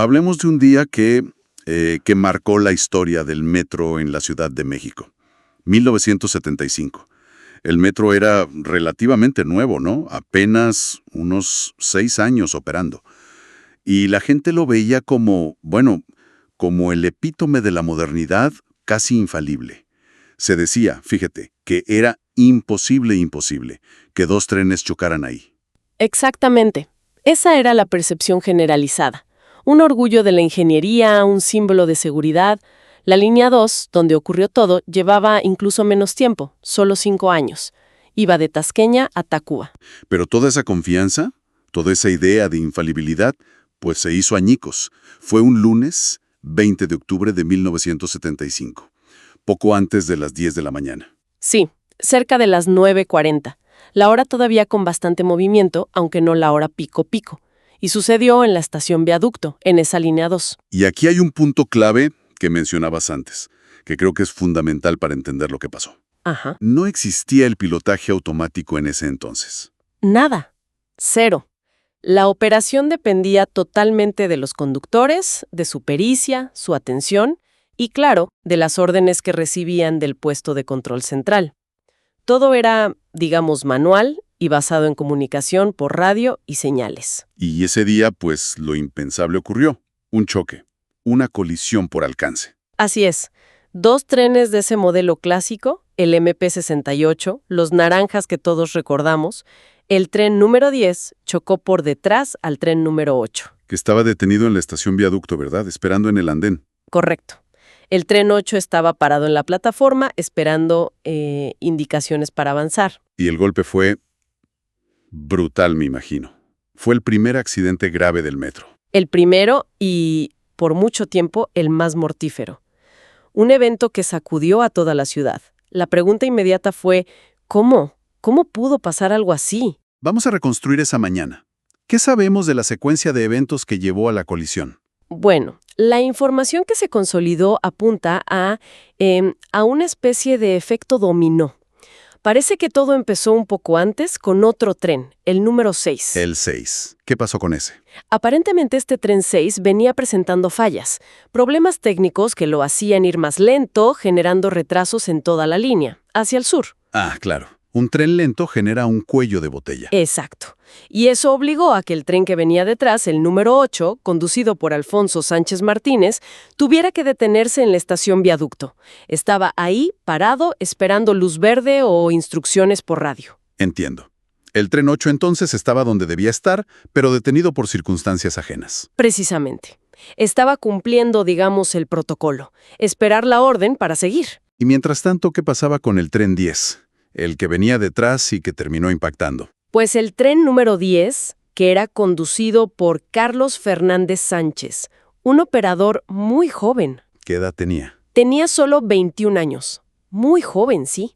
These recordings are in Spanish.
Hablemos de un día que marcó la historia del metro en la Ciudad de México. 1975. El metro era relativamente nuevo, ¿no? Apenas unos 6 años operando. Y la gente lo veía como, bueno, como el epítome de la modernidad casi infalible. Se decía, fíjate, que era imposible que dos trenes chocaran ahí. Exactamente. Esa era la percepción generalizada. Un orgullo de la ingeniería, un símbolo de seguridad. La línea 2, donde ocurrió todo, llevaba incluso menos tiempo, solo 5 años. Iba de Tasqueña a Tacuba. Pero toda esa confianza, toda esa idea de infalibilidad, pues se hizo añicos. Fue un lunes, 20 de octubre de 1975, poco antes de las 10 de la mañana. Sí, cerca de las 9:40. La hora todavía con bastante movimiento, aunque no la hora pico. Y sucedió en la estación Viaducto, en esa línea 2. Y aquí hay un punto clave que mencionabas antes, que creo que es fundamental para entender lo que pasó. Ajá. No existía el pilotaje automático en ese entonces. Nada. Cero. La operación dependía totalmente de los conductores, de su pericia, su atención y, claro, de las órdenes que recibían del puesto de control central. Todo era, digamos, manual y basado en comunicación por radio y señales. Y ese día, pues, lo impensable ocurrió. Un choque, una colisión por alcance. Así es. 2 trenes de ese modelo clásico, el MP68, los naranjas que todos recordamos, el tren número 10 chocó por detrás al tren número 8. Que estaba detenido en la estación Viaducto, ¿verdad? Esperando en el andén. Correcto. El tren 8 estaba parado en la plataforma esperando indicaciones para avanzar. Y el golpe fue brutal, me imagino. Fue el primer accidente grave del metro. El primero y, por mucho tiempo, el más mortífero. Un evento que sacudió a toda la ciudad. La pregunta inmediata fue, ¿cómo? ¿Cómo pudo pasar algo así? Vamos a reconstruir esa mañana. ¿Qué sabemos de la secuencia de eventos que llevó a la colisión? Bueno, la información que se consolidó apunta a una especie de efecto dominó. Parece que todo empezó un poco antes con otro tren, el número 6. El 6. ¿Qué pasó con ese? Aparentemente este tren 6 venía presentando fallas, problemas técnicos que lo hacían ir más lento, generando retrasos en toda la línea, hacia el sur. Ah, claro. Un tren lento genera un cuello de botella. Exacto. Y eso obligó a que el tren que venía detrás, el número 8, conducido por Alfonso Sánchez Martínez, tuviera que detenerse en la estación Viaducto. Estaba ahí, parado, esperando luz verde o instrucciones por radio. Entiendo. El tren 8 entonces estaba donde debía estar, pero detenido por circunstancias ajenas. Precisamente. Estaba cumpliendo, digamos, el protocolo. Esperar la orden para seguir. Y mientras tanto, ¿qué pasaba con el tren 10? El que venía detrás y que terminó impactando. Pues el tren número 10, que era conducido por Carlos Fernández Sánchez, un operador muy joven. ¿Qué edad tenía? Tenía solo 21 años. Muy joven, sí.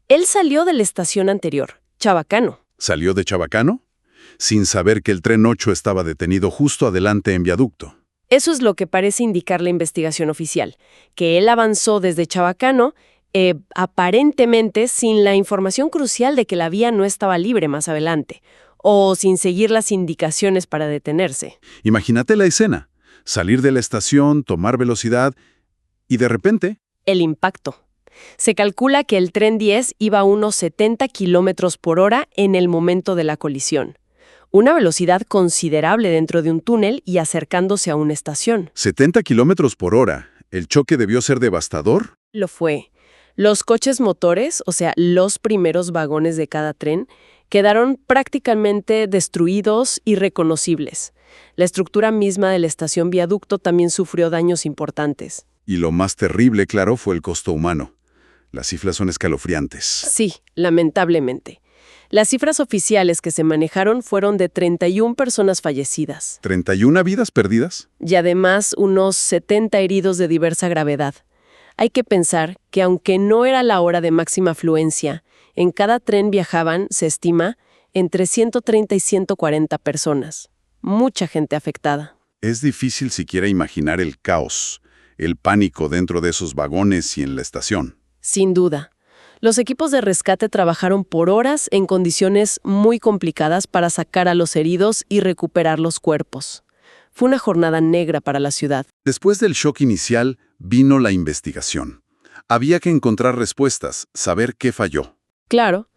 Él salió de la estación anterior, Chabacano. ¿Salió de Chabacano? Sin saber que el tren 8 estaba detenido justo adelante en Viaducto. Eso es lo que parece indicar la investigación oficial, que él avanzó desde Chabacano aparentemente sin la información crucial de que la vía no estaba libre más adelante, o sin seguir las indicaciones para detenerse. Imagínate la escena. Salir de la estación, tomar velocidad y de repente... El impacto. Se calcula que el tren 10 iba a unos 70 kilómetros por hora en el momento de la colisión. Una velocidad considerable dentro de un túnel y acercándose a una estación. 70 kilómetros por hora. ¿El choque debió ser devastador? Lo fue. Los coches motores, o sea, los primeros vagones de cada tren, quedaron prácticamente destruidos y irreconocibles. La estructura misma de la estación Viaducto también sufrió daños importantes. Y lo más terrible, claro, fue el costo humano. Las cifras son escalofriantes. Sí, lamentablemente. Las cifras oficiales que se manejaron fueron de 31 personas fallecidas. ¿31 vidas perdidas? Y además unos 70 heridos de diversa gravedad. Hay que pensar que aunque no era la hora de máxima afluencia, en cada tren viajaban, se estima, entre 130 y 140 personas. Mucha gente afectada. Es difícil siquiera imaginar el caos, el pánico dentro de esos vagones y en la estación. Sin duda. Los equipos de rescate trabajaron por horas en condiciones muy complicadas para sacar a los heridos y recuperar los cuerpos. Fue una jornada negra para la ciudad. Después del shock inicial, vino la investigación. Había que encontrar respuestas, saber qué falló. Claro,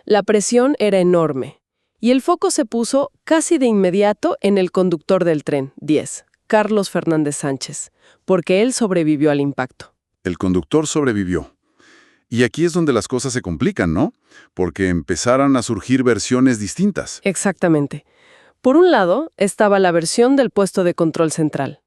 la presión era enorme, y el foco se puso casi de inmediato en el conductor del tren 10, Carlos Fernández Sánchez, porque él sobrevivió al impacto. El conductor sobrevivió. Y aquí es donde las cosas se complican, ¿no? Porque empezaron a surgir versiones distintas. Exactamente. Por un lado, estaba la versión del puesto de control central.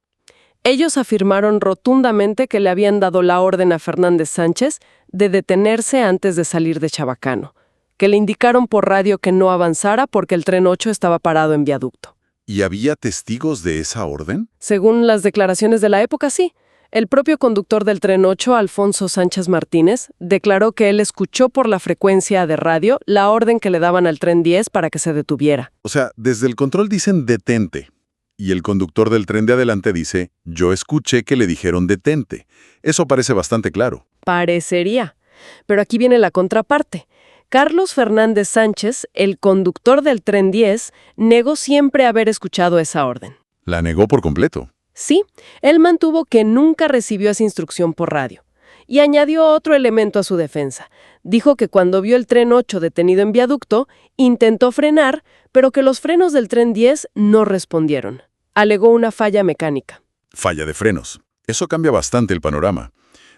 Ellos afirmaron rotundamente que le habían dado la orden a Fernández Sánchez de detenerse antes de salir de Chabacano, que le indicaron por radio que no avanzara porque el tren 8 estaba parado en viaducto. ¿Y había testigos de esa orden? Según las declaraciones de la época, sí. El propio conductor del tren 8, Alfonso Sánchez Martínez, declaró que él escuchó por la frecuencia de radio la orden que le daban al tren 10 para que se detuviera. O sea, desde el control dicen detente. Y el conductor del tren de adelante dice, yo escuché que le dijeron detente. Eso parece bastante claro. Parecería. Pero aquí viene la contraparte. Carlos Fernández Sánchez, el conductor del tren 10, negó siempre haber escuchado esa orden. La negó por completo. Sí, él mantuvo que nunca recibió esa instrucción por radio. Y añadió otro elemento a su defensa. Dijo que cuando vio el tren 8 detenido en viaducto, intentó frenar, pero que los frenos del tren 10 no respondieron. Alegó una falla mecánica. Falla de frenos. Eso cambia bastante el panorama.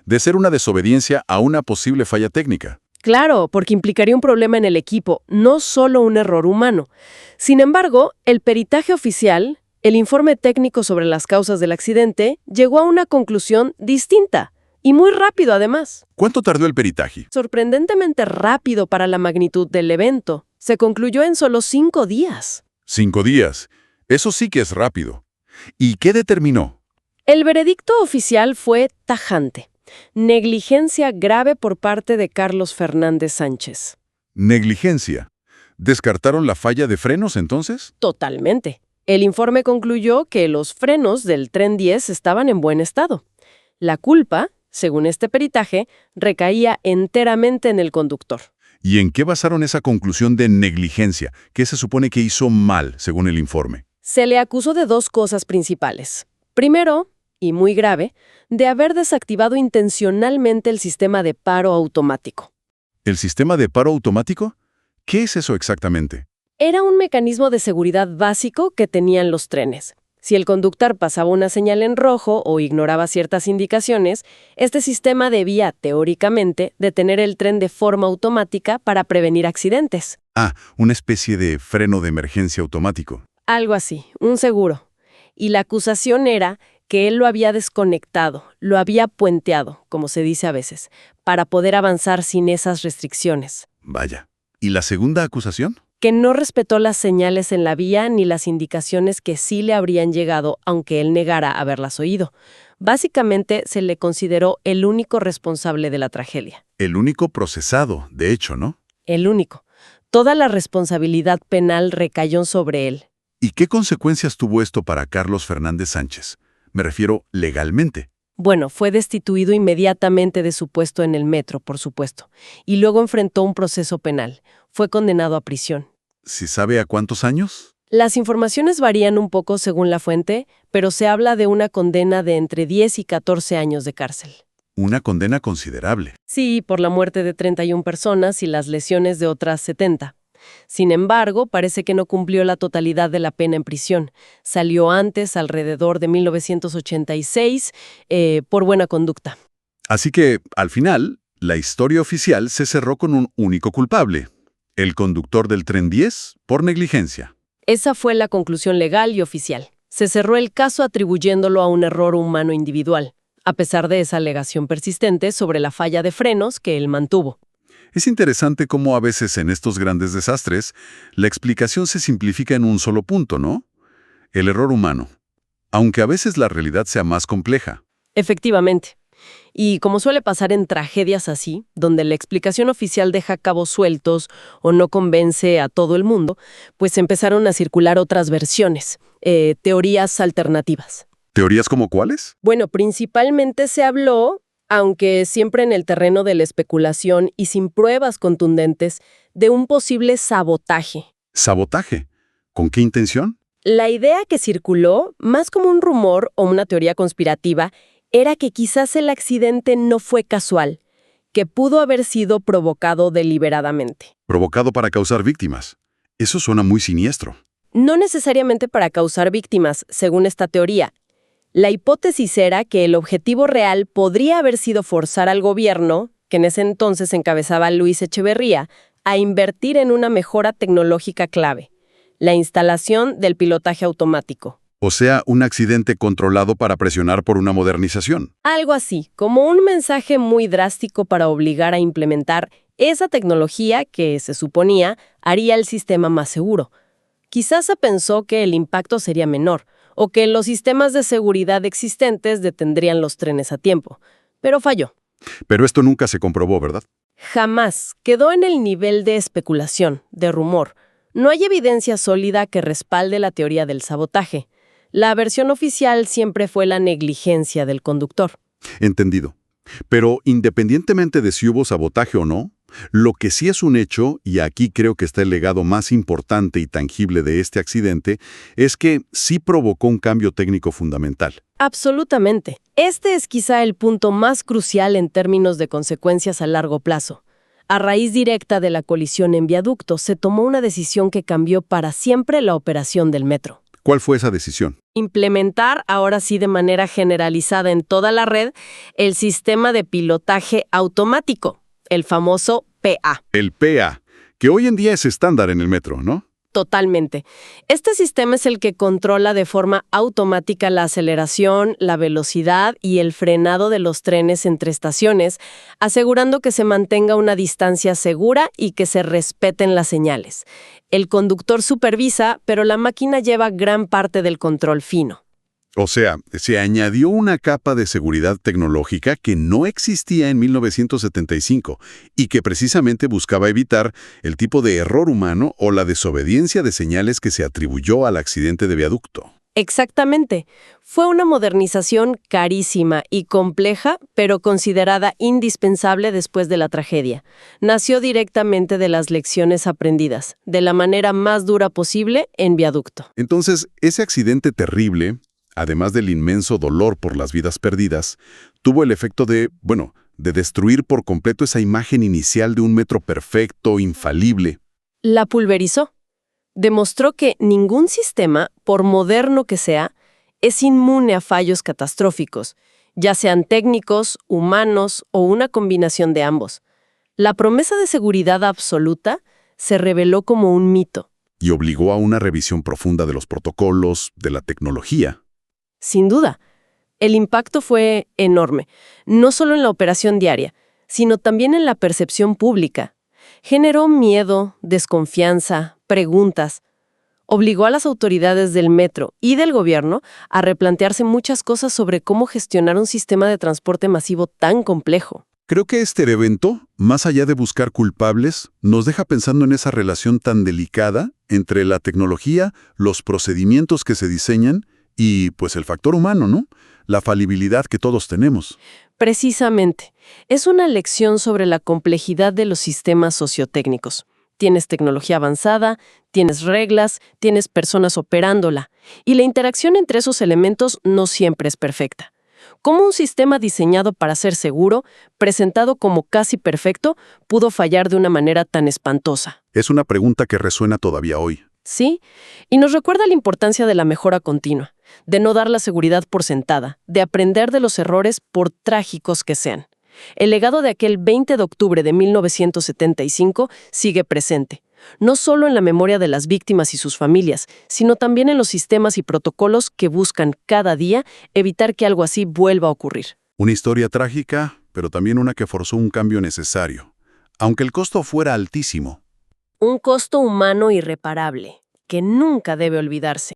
De ser una desobediencia a una posible falla técnica. Claro, porque implicaría un problema en el equipo, no solo un error humano. Sin embargo, el peritaje oficial, el informe técnico sobre las causas del accidente, llegó a una conclusión distinta. Y muy rápido, además. ¿Cuánto tardó el peritaje? Sorprendentemente rápido para la magnitud del evento. Se concluyó en solo 5 días. 5 días. Eso sí que es rápido. ¿Y qué determinó? El veredicto oficial fue tajante. Negligencia grave por parte de Carlos Fernández Sánchez. Negligencia. ¿Descartaron la falla de frenos entonces? Totalmente. El informe concluyó que los frenos del tren 10 estaban en buen estado. La culpa, según este peritaje, recaía enteramente en el conductor. ¿Y en qué basaron esa conclusión de negligencia? ¿Qué se supone que hizo mal, según el informe? Se le acusó de 2 cosas principales. Primero, y muy grave, de haber desactivado intencionalmente el sistema de paro automático. ¿El sistema de paro automático? ¿Qué es eso exactamente? Era un mecanismo de seguridad básico que tenían los trenes. Si el conductor pasaba una señal en rojo o ignoraba ciertas indicaciones, este sistema debía, teóricamente, detener el tren de forma automática para prevenir accidentes. Ah, una especie de freno de emergencia automático. Algo así, un seguro. Y la acusación era que él lo había desconectado, lo había puenteado, como se dice a veces, para poder avanzar sin esas restricciones. Vaya. ¿Y la segunda acusación? Que no respetó las señales en la vía ni las indicaciones que sí le habrían llegado, aunque él negara haberlas oído. Básicamente, se le consideró el único responsable de la tragedia. El único procesado, de hecho, ¿no? El único. Toda la responsabilidad penal recayó sobre él. ¿Y qué consecuencias tuvo esto para Carlos Fernández Sánchez? Me refiero legalmente. Bueno, fue destituido inmediatamente de su puesto en el metro, por supuesto, y luego enfrentó un proceso penal. Fue condenado a prisión. ¿Se sabe a cuántos años? Las informaciones varían un poco según la fuente, pero se habla de una condena de entre 10 y 14 años de cárcel. Una condena considerable. Sí, por la muerte de 31 personas y las lesiones de otras 70. Sin embargo, parece que no cumplió la totalidad de la pena en prisión. Salió antes, alrededor de 1986, por buena conducta. Así que, al final, la historia oficial se cerró con un único culpable. El conductor del tren 10 por negligencia. Esa fue la conclusión legal y oficial. Se cerró el caso atribuyéndolo a un error humano individual, a pesar de esa alegación persistente sobre la falla de frenos que él mantuvo. Es interesante cómo a veces en estos grandes desastres, la explicación se simplifica en un solo punto, ¿no? El error humano. Aunque a veces la realidad sea más compleja. Efectivamente. Y como suele pasar en tragedias así, donde la explicación oficial deja cabos sueltos o no convence a todo el mundo, pues empezaron a circular otras versiones, teorías alternativas. ¿Teorías como cuáles? Bueno, principalmente se habló, aunque siempre en el terreno de la especulación y sin pruebas contundentes, de un posible sabotaje. ¿Sabotaje? ¿Con qué intención? La idea que circuló, más como un rumor o una teoría conspirativa, era que quizás el accidente no fue casual, que pudo haber sido provocado deliberadamente. Provocado para causar víctimas. Eso suena muy siniestro. No necesariamente para causar víctimas, según esta teoría. La hipótesis era que el objetivo real podría haber sido forzar al gobierno, que en ese entonces encabezaba Luis Echeverría, a invertir en una mejora tecnológica clave: la instalación del pilotaje automático. O sea, un accidente controlado para presionar por una modernización. Algo así, como un mensaje muy drástico para obligar a implementar esa tecnología que, se suponía, haría el sistema más seguro. Quizás se pensó que el impacto sería menor, o que los sistemas de seguridad existentes detendrían los trenes a tiempo, pero falló. Pero esto nunca se comprobó, ¿verdad? Jamás. Quedó en el nivel de especulación, de rumor. No hay evidencia sólida que respalde la teoría del sabotaje. La versión oficial siempre fue la negligencia del conductor. Entendido. Pero independientemente de si hubo sabotaje o no, lo que sí es un hecho, y aquí creo que está el legado más importante y tangible de este accidente, es que sí provocó un cambio técnico fundamental. Absolutamente. Este es quizá el punto más crucial en términos de consecuencias a largo plazo. A raíz directa de la colisión en viaducto, se tomó una decisión que cambió para siempre la operación del metro. ¿Cuál fue esa decisión? Implementar, ahora sí de manera generalizada en toda la red, el sistema de pilotaje automático, el famoso PA. El PA, que hoy en día es estándar en el metro, ¿no? Totalmente. Este sistema es el que controla de forma automática la aceleración, la velocidad y el frenado de los trenes entre estaciones, asegurando que se mantenga una distancia segura y que se respeten las señales. El conductor supervisa, pero la máquina lleva gran parte del control fino. O sea, se añadió una capa de seguridad tecnológica que no existía en 1975 y que precisamente buscaba evitar el tipo de error humano o la desobediencia de señales que se atribuyó al accidente de viaducto. Exactamente. Fue una modernización carísima y compleja, pero considerada indispensable después de la tragedia. Nació directamente de las lecciones aprendidas, de la manera más dura posible en viaducto. Entonces, ese accidente terrible, además del inmenso dolor por las vidas perdidas, tuvo el efecto de destruir por completo esa imagen inicial de un metro perfecto, infalible. La pulverizó. Demostró que ningún sistema, por moderno que sea, es inmune a fallos catastróficos, ya sean técnicos, humanos o una combinación de ambos. La promesa de seguridad absoluta se reveló como un mito. Y obligó a una revisión profunda de los protocolos, de la tecnología. Sin duda, el impacto fue enorme, no solo en la operación diaria, sino también en la percepción pública. Generó miedo, desconfianza, preguntas. Obligó a las autoridades del metro y del gobierno a replantearse muchas cosas sobre cómo gestionar un sistema de transporte masivo tan complejo. Creo que este evento, más allá de buscar culpables, nos deja pensando en esa relación tan delicada entre la tecnología, los procedimientos que se diseñan y, pues, el factor humano, ¿no? La falibilidad que todos tenemos. Precisamente, es una lección sobre la complejidad de los sistemas sociotécnicos. Tienes tecnología avanzada, tienes reglas, tienes personas operándola, y la interacción entre esos elementos no siempre es perfecta. ¿Cómo un sistema diseñado para ser seguro, presentado como casi perfecto, pudo fallar de una manera tan espantosa? Es una pregunta que resuena todavía hoy. Sí, y nos recuerda la importancia de la mejora continua, de no dar la seguridad por sentada, de aprender de los errores por trágicos que sean. El legado de aquel 20 de octubre de 1975 sigue presente, no solo en la memoria de las víctimas y sus familias, sino también en los sistemas y protocolos que buscan cada día evitar que algo así vuelva a ocurrir. Una historia trágica, pero también una que forzó un cambio necesario, aunque el costo fuera altísimo. Un costo humano irreparable, que nunca debe olvidarse.